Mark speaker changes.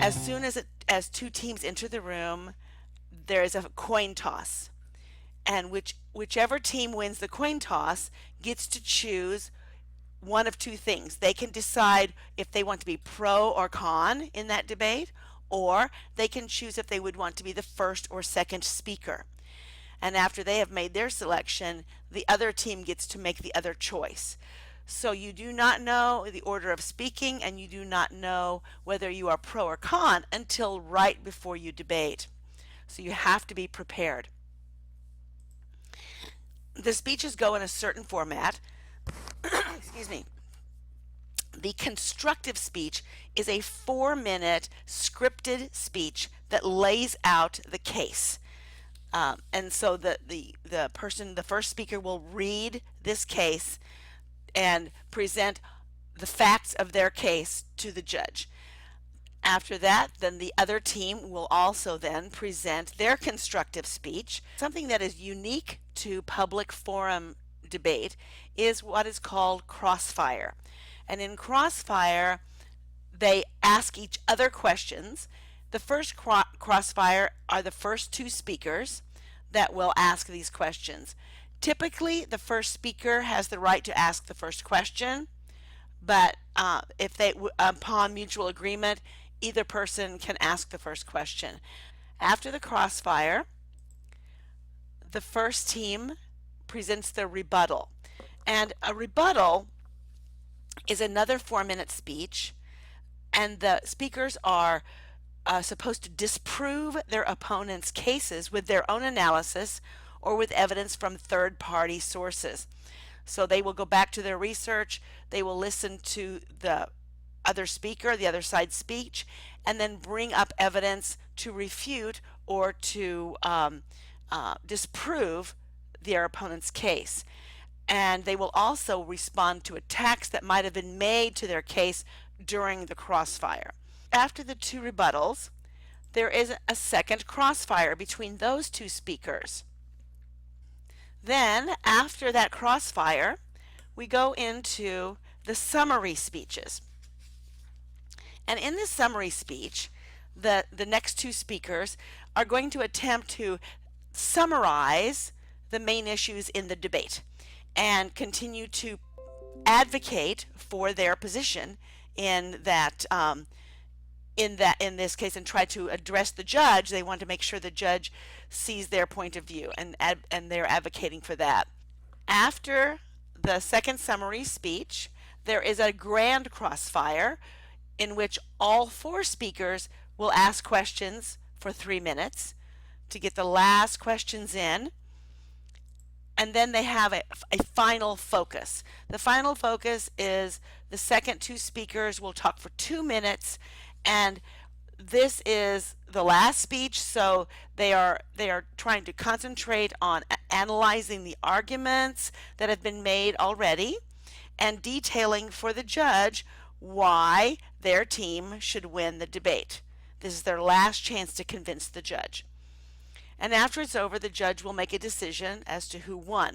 Speaker 1: As soon as two teams enter the room, there is a coin toss, and whichever team wins the coin toss gets to choose one of two things. They can decide if they want to be pro or con in that debate, or they can choose if they would want to be the first or second speaker. And after they have made their selection, the other team gets to make the other choice. So you do not know the order of speaking, and you do not know whether you are pro or con until right before you debate. So you have to be prepared. The speeches go in a certain format. Excuse me. The constructive speech is a 4-minute scripted speech that lays out the case. And so the first speaker will read this case and present the facts of their case to the judge. After that, then the other team will also then present their constructive speech. Something that is unique to public forum debate is what is called Crossfire. And in Crossfire, they ask each other questions. The first Crossfire are the first two speakers that will ask these questions. Typically, the first speaker has the right to ask the first question, but if they, upon mutual agreement, either person can ask the first question. After the Crossfire, the first team presents their rebuttal. And a rebuttal is another 4-minute speech, and the speakers are supposed to disprove their opponent's cases with their own analysis or with evidence from third-party sources. So they will go back to their research, they will listen to the other speaker, the other side's speech, and then bring up evidence to refute or to disprove their opponent's case. And they will also respond to attacks that might have been made to their case during the Crossfire. After the two rebuttals, there is a second Crossfire between those two speakers. Then, after that Crossfire, we go into the summary speeches. And in this summary speech, the next two speakers are going to attempt to summarize the main issues in the debate and continue to advocate for their position in this case, and try to address the judge. They want to make sure the judge sees their point of view, and they're advocating for that. After the second summary speech, there is a grand Crossfire in which all four speakers will ask questions for 3 minutes to get the last questions in, and then they have a final focus. The final focus is the second two speakers will talk for 2 minutes, and this is the last speech, so they are trying to concentrate on analyzing the arguments that have been made already and detailing for the judge why their team should win the debate. This is their last chance to convince the judge. And after it's over, the judge will make a decision as to who won.